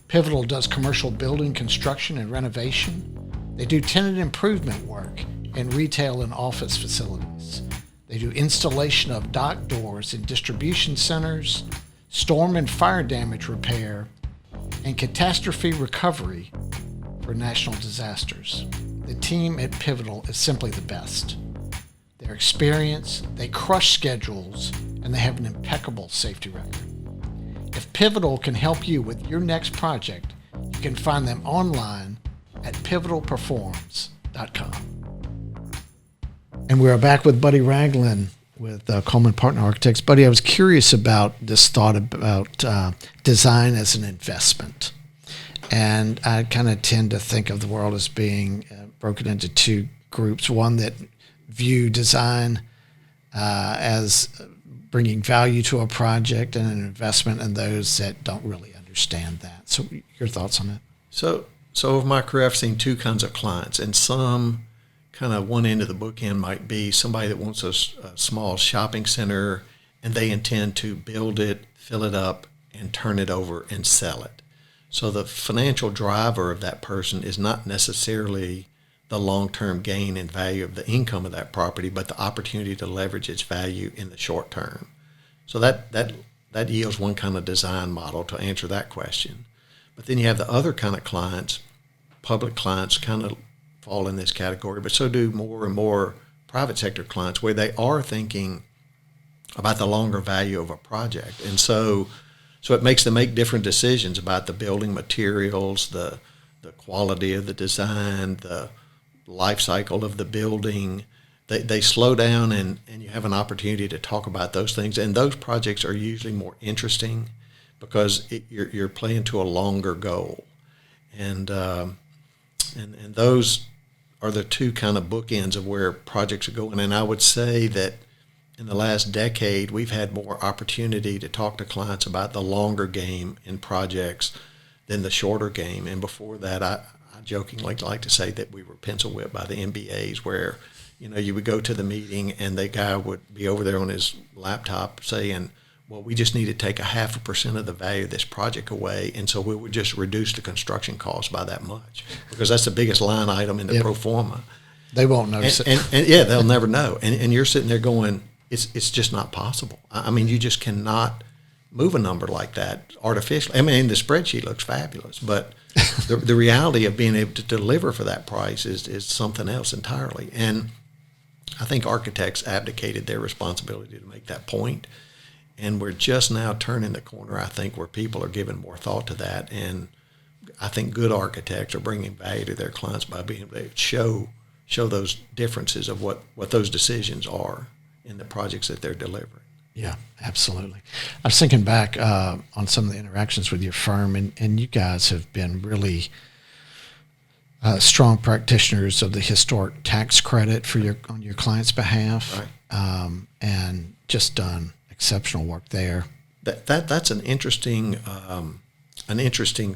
Pivotal does commercial building construction and renovation. They do tenant improvement work in retail and office facilities. They do installation of dock doors in distribution centers, storm and fire damage repair, and catastrophe recovery for national disasters. The team at Pivotal is simply the best. They're experienced, they crush schedules, and they have an impeccable safety record. If Pivotal can help you with your next project, you can find them online at pivotalperforms.com. And we're back with Buddy Ragland with Coleman Partners Architects. Buddy, I was curious about this thought about design as an investment. And I kind of tend to think of the world as being broken into two groups. One that view design as bringing value to a project and an investment, and those that don't really understand that. So your thoughts on that? So over my career, I've seen two kinds of clients, and some kind of one end of the bookend might be somebody that wants a small shopping center and they intend to build it, fill it up, and turn it over and sell it. So the financial driver of that person is not necessarily the long-term gain and value of the income of that property, but the opportunity to leverage its value in the short term. So that yields one kind of design model to answer that question. But then you have the other kind of clients, public clients kind of fall in this category, but so do more and more private sector clients, where they are thinking about the longer value of a project. And so it makes them make different decisions about the building materials, the quality of the design, the life cycle of the building. They slow down, and you have an opportunity to talk about those things. And those projects are usually more interesting because you're playing to a longer goal. And those are the two kind of bookends of where projects are going. And I would say that in the last decade, we've had more opportunity to talk to clients about the longer game in projects than the shorter game. And before that, I jokingly like to say that we were pencil whipped by the MBAs, where, you would go to the meeting and the guy would be over there on his laptop saying, well, we just need to take 0.5% of the value of this project away, and so we would just reduce the construction cost by that much, because that's the biggest line item in the pro forma. They won't notice it. And yeah, they'll never know. And you're sitting there going, it's just not possible. I mean, you just cannot move a number like that artificially. I mean, the spreadsheet looks fabulous, but the reality of being able to deliver for that price is something else entirely. And I think architects abdicated their responsibility to make that point. And we're just now turning the corner, I think, where people are giving more thought to that. And I think good architects are bringing value to their clients by being able to show those differences of what those decisions are in the projects that they're delivering. Yeah, absolutely. I was thinking back on some of the interactions with your firm, and you guys have been really strong practitioners of the historic tax credit on your clients' behalf, right. And just done exceptional work there. That's an interesting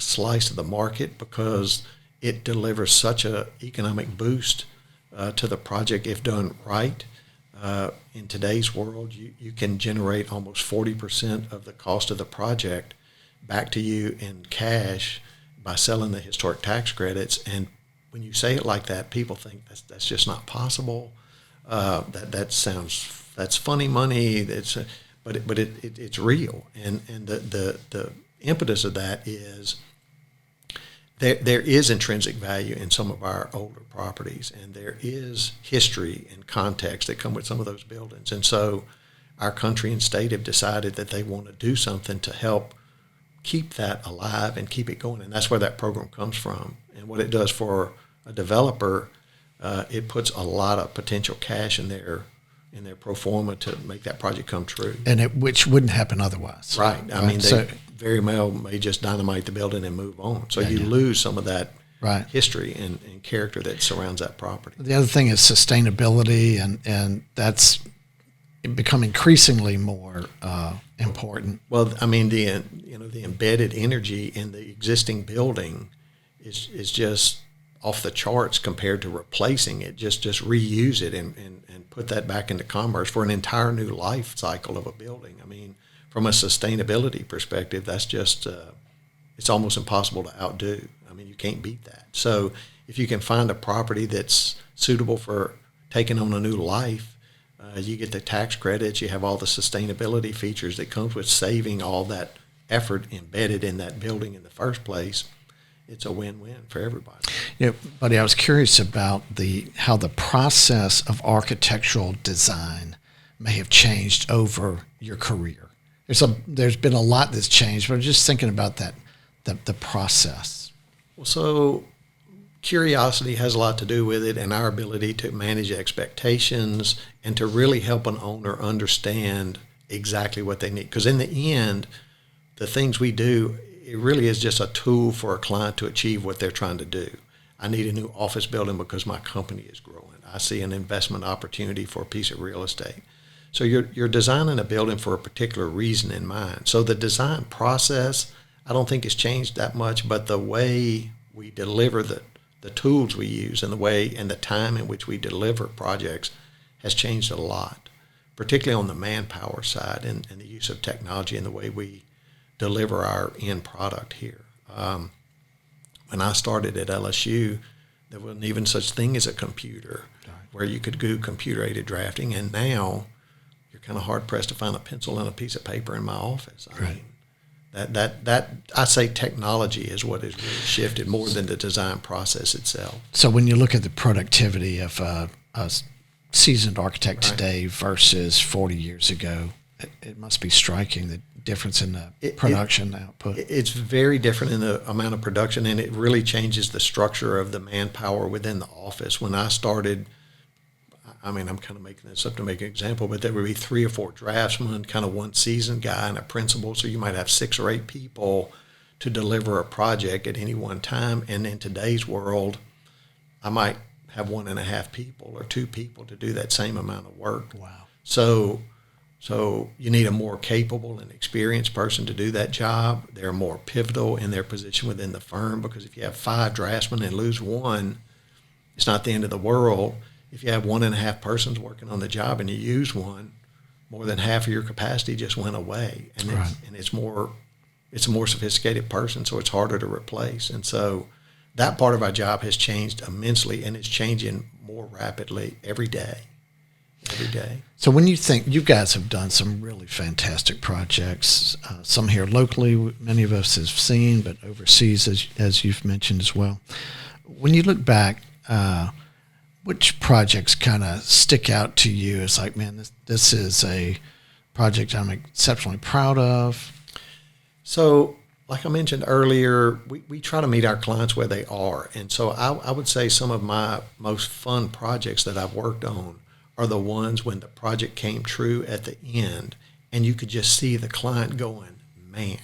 slice of the market, because it delivers such an economic boost to the project if done right. In today's world, you can generate almost 40% of the cost of the project back to you in cash by selling the historic tax credits. And when you say it like that, people think that's just not possible. That's funny money. But it's real. And the impetus of that is there is intrinsic value in some of our older properties, and there is history and context that come with some of those buildings. And so our country and state have decided that they want to do something to help keep that alive and keep it going. And that's where that program comes from. And what it does for a developer, it puts a lot of potential cash in their pro forma to make that project come true. And which wouldn't happen otherwise. Right. I mean, they very well may just dynamite the building and move on. So you lose some of that history and character that surrounds that property. The other thing is sustainability, and that's become increasingly more important. Well, I mean, the embedded energy in the existing building is just off the charts compared to replacing it. Just reuse it and put that back into commerce for an entire new life cycle of a building. I mean, from a sustainability perspective, that's just it's almost impossible to outdo. I mean, you can't beat that. So if you can find a property that's suitable for taking on a new life, you get the tax credits, you have all the sustainability features that comes with saving all that effort embedded in that building in the first place. It's a win-win for everybody. Yeah, buddy, I was curious about how the process of architectural design may have changed over your career. There's been a lot that's changed, but I'm just thinking about the process. Well, so curiosity has a lot to do with it, and our ability to manage expectations and to really help an owner understand exactly what they need. Because in the end, the things we do, it really is just a tool for a client to achieve what they're trying to do. I need a new office building because my company is growing. I see an investment opportunity for a piece of real estate. So you're designing a building for a particular reason in mind. So the design process, I don't think has changed that much, but the way we deliver the tools we use and the way and the time in which we deliver projects has changed a lot, particularly on the manpower side and the use of technology and the way we deliver our end product here. When I started at LSU, There wasn't even such thing as a computer where you could do computer-aided drafting. And now you're kind of hard-pressed to find a pencil and a piece of paper in my office. I mean, that I say technology is what has really shifted more than the design process itself. So when you look at the productivity of a seasoned architect today versus 40 years ago, it must be striking, the difference in the production output. It's very different in the amount of production, and it really changes the structure of the manpower within the office. When I started, I mean, I'm kind of making this up to make an example, but there would be 3 or 4 draftsmen, kind of one seasoned guy and a principal. So you might have 6 or 8 people to deliver a project at any one time. And in today's world, I might have 1.5 people or 2 people to do that same amount of work. Wow. So you need a more capable and experienced person to do that job. They're more pivotal in their position within the firm, because if you have 5 draftsmen and lose one, it's not the end of the world. If you have 1.5 persons working on the job and you use one, more than half of your capacity just went away. And it's a more sophisticated person, so it's harder to replace. And so that part of our job has changed immensely, and it's changing more rapidly every day. So when you think, you guys have done some really fantastic projects, some here locally, many of us have seen, but overseas, as you've mentioned as well. When you look back, which projects kind of stick out to you as like, man, this is a project I'm exceptionally proud of? So, like I mentioned earlier, we try to meet our clients where they are. And so I would say some of my most fun projects that I've worked on are the ones when the project came true at the end, and you could just see the client going, man,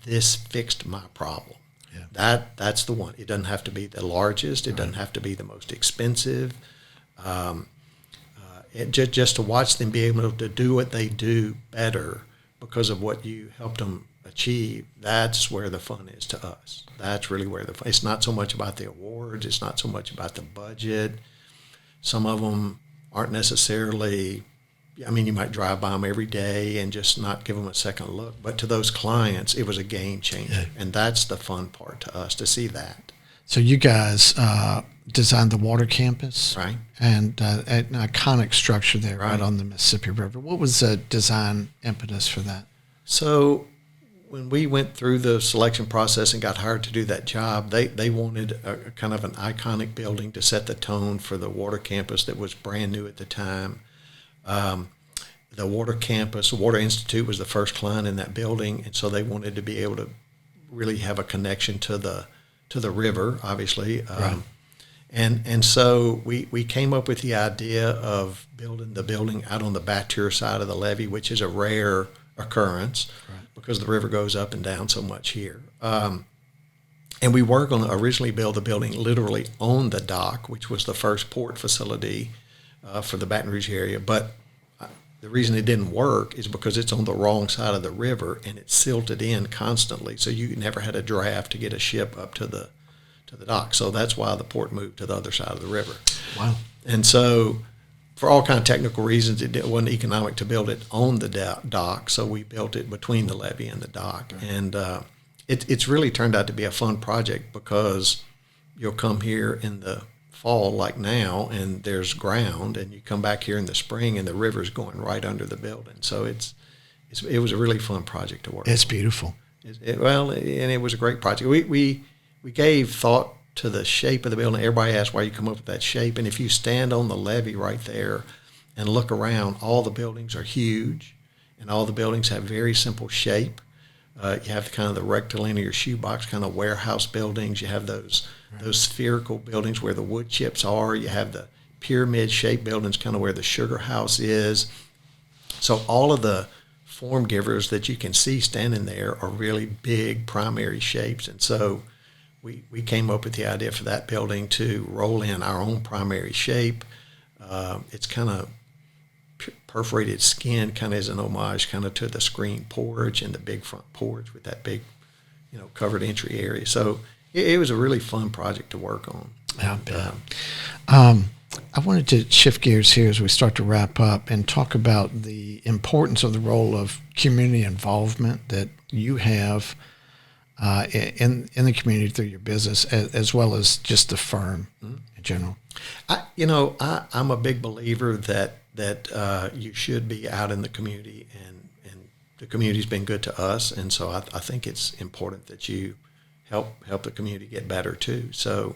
this fixed my problem. Yeah. That's the one. It doesn't have to be the largest. It doesn't have to be the most expensive. Just to watch them be able to do what they do better because of what you helped them achieve, that's where the fun is to us. That's really where the fun. It's not so much about the awards. It's not so much about the budget. Some of them aren't necessarily, I mean, you might drive by them every day and just not give them a second look. But to those clients, it was a game changer. Yeah. And that's the fun part to us, to see that. So you guys designed the water campus. Right. And an iconic structure there right on the Mississippi River. What was the design impetus for that? So when we went through the selection process and got hired to do that job, they wanted a kind of an iconic building to set the tone for the water campus that was brand new at the time. The water campus, the Water Institute was the first client in that building, and so they wanted to be able to really have a connection to the river, obviously. Right. And so we came up with the idea of building the building out on the Baton Rouge side of the levee, which is a rare occurrence because the river goes up and down so much here. And we were going to originally build the building literally on the dock, which was the first port facility for the Baton Rouge area. But the reason it didn't work is because it's on the wrong side of the river and it's silted in constantly. So you never had a draft to get a ship up to the dock. So that's why the port moved to the other side of the river. Wow. And so for all kind of technical reasons, it wasn't economic to build it on the dock. So we built it between the levee and the dock. Right. And it's really turned out to be a fun project because you'll come here in the fall like now and there's ground, and you come back here in the spring and the river's going right under the building. So it was a really fun project to work on. It's beautiful. And it was a great project. We gave thought to the shape of the building. Everybody asks why you come up with that shape. And if you stand on the levee right there and look around, all the buildings are huge and all the buildings have very simple shape. You have kind of the rectilinear shoebox kind of warehouse buildings. You have those spherical buildings where the wood chips are. You have the pyramid-shaped buildings kind of where the sugar house is. So all of the form givers that you can see standing there are really big primary shapes. And so we came up with the idea for that building to roll in our own primary shape. It's kind of perforated skin, kind of as an homage kind of to the screen porch and the big front porch with that big, covered entry area. So it was a really fun project to work on. I bet. I wanted to shift gears here as we start to wrap up and talk about the importance of the role of community involvement that you have in the community through your business, as well as just the firm in general? I'm a big believer that you should be out in the community, and the community's been good to us, and so I think it's important that you help the community get better too. So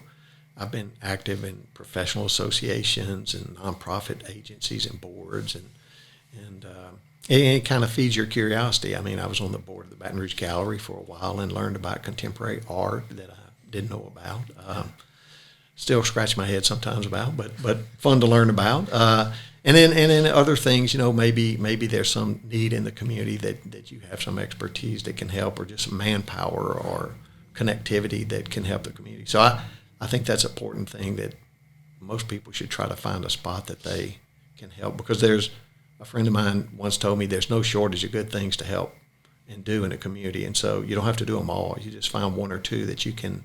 I've been active in professional associations and nonprofit agencies and boards, and it kind of feeds your curiosity. I mean, I was on the board of the Baton Rouge Gallery for a while and learned about contemporary art that I didn't know about. Still scratch my head sometimes about, but fun to learn about. And then other things, maybe there's some need in the community that you have some expertise that can help, or just some manpower or connectivity that can help the community. So I think that's an important thing, that most people should try to find a spot that they can help, because there's a friend of mine once told me there's no shortage of good things to help and do in a community, and so you don't have to do them all. You just find one or two that you can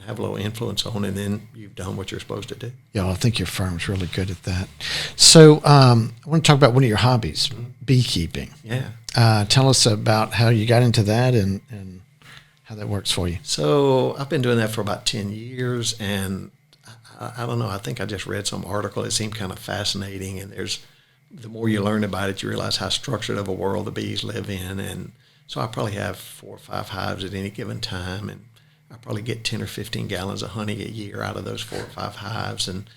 have a little influence on, and then you've done what you're supposed to do. Yeah, I think your firm's really good at that. So I want to talk about one of your hobbies, beekeeping. Yeah. Tell us about how you got into that and how that works for you. So I've been doing that for about 10 years, and I don't know, I think I just read some article. It seemed kind of fascinating, and the more you learn about it, you realize how structured of a world the bees live in. And so I probably have 4 or 5 hives at any given time, and I probably get 10 or 15 gallons of honey a year out of those 4 or 5 hives. And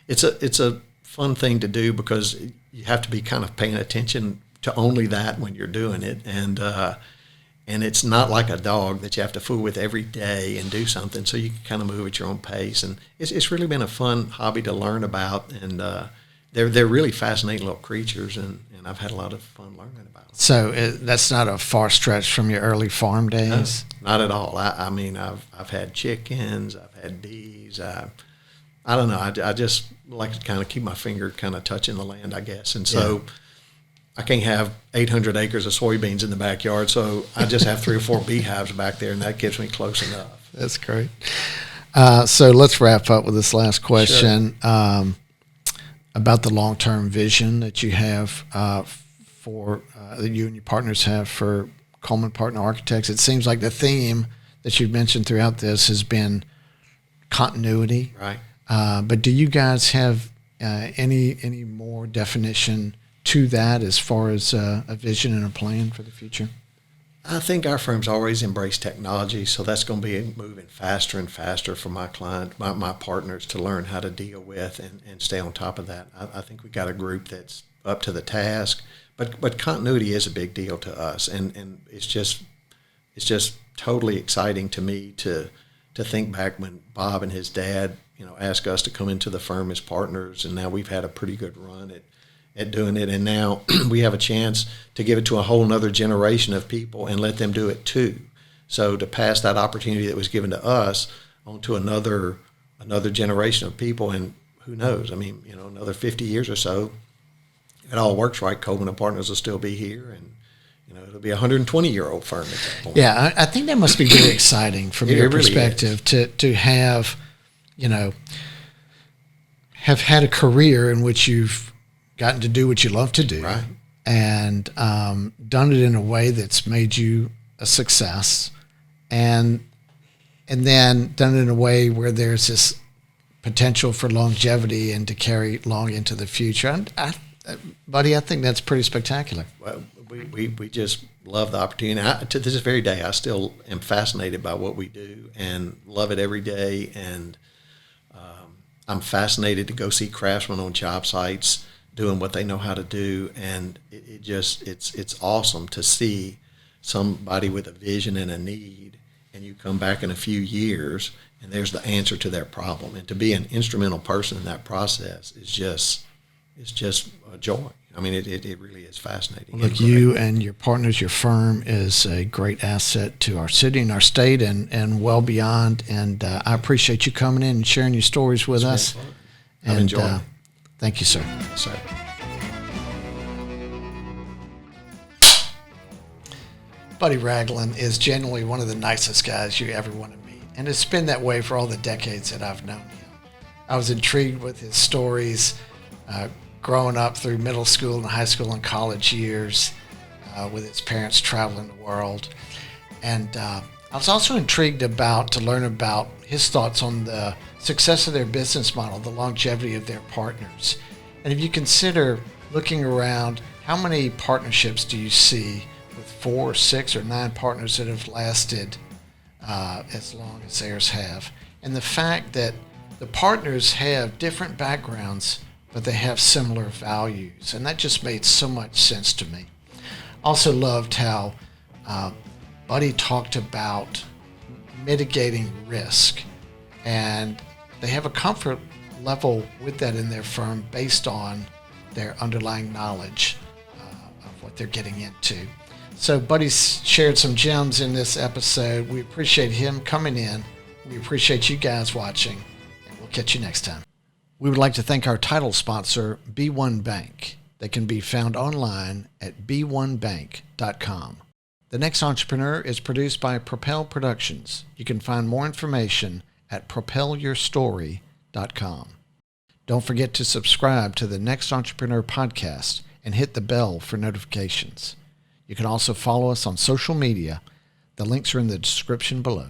it's a fun thing to do, because you have to be kind of paying attention to only that when you're doing it. And it's not like a dog that you have to fool with every day and do something, so you can kind of move at your own pace. And it's really been a fun hobby to learn about, and they're really fascinating little creatures, and I've had a lot of fun learning about them. So that's not a far stretch from your early farm days? No, not at all. I mean, I've had chickens, I've had bees. I don't know. I just like to kind of keep my finger kind of touching the land, I guess. And so I can't have 800 acres of soybeans in the backyard, so I just have 3 or 4 beehives back there, and that keeps me close enough. That's great. So let's wrap up with this last question. Sure. About the long-term vision that you have for that you and your partners have for Coleman Partner Architects. It seems like the theme that you've mentioned throughout this has been continuity. Right. But do you guys have any more definition to that as far as a vision and a plan for the future? I think our firm's always embraced technology, so that's going to be moving faster and faster for my client, my partners, to learn how to deal with and stay on top of that. I think we got a group that's up to the task, but continuity is a big deal to us, and it's just totally exciting to me to think back when Bob and his dad, asked us to come into the firm as partners, and now we've had a pretty good run at doing it, and now we have a chance to give it to a whole nother generation of people and let them do it too. So to pass that opportunity that was given to us on to another generation of people, and who knows, I mean, another 50 years or so, if it all works right, Coleman Partners will still be here, and it'll be a 120-year-old firm at that point. Yeah, I think that must be very exciting from your perspective to have, have had a career in which you've gotten to do what you love to do, right, and done it in a way that's made you a success, and then done it in a way where there's this potential for longevity and to carry long into the future. And buddy, I think that's pretty spectacular. Well, we just love the opportunity. To this very day, I still am fascinated by what we do and love it every day. And I'm fascinated to go see craftsmen on job sites doing what they know how to do, and it's awesome to see somebody with a vision and a need, and you come back in a few years and there's the answer to their problem, and to be an instrumental person in that process is just a joy. I mean, it really is fascinating. Look, you and your partners, your firm is a great asset to our city and our state, and well beyond. And I appreciate you coming in and sharing your stories with us. I've enjoyed it. Thank you, sir. Yes, sir. Buddy Ragland is genuinely one of the nicest guys you ever want to meet, and it's been that way for all the decades that I've known him. I was intrigued with his stories growing up through middle school and high school and college years with his parents traveling the world. And I was also intrigued to learn about his thoughts on the success of their business model, the longevity of their partners. And if you consider looking around, how many partnerships do you see with 4, 6, or 9 partners that have lasted as long as theirs have? And the fact that the partners have different backgrounds, but they have similar values. And that just made so much sense to me. Also loved how Buddy talked about mitigating risk. And they have a comfort level with that in their firm based on their underlying knowledge of what they're getting into. So Buddy's shared some gems in this episode. We appreciate him coming in. We appreciate you guys watching, and we'll catch you next time. We would like to thank our title sponsor, B1 Bank. They can be found online at b1bank.com. The Next Entrepreneur is produced by Propel Productions. You can find more information at propelyourstory.com. Don't forget to subscribe to the Next Entrepreneur Podcast and hit the bell for notifications. You can also follow us on social media. The links are in the description below.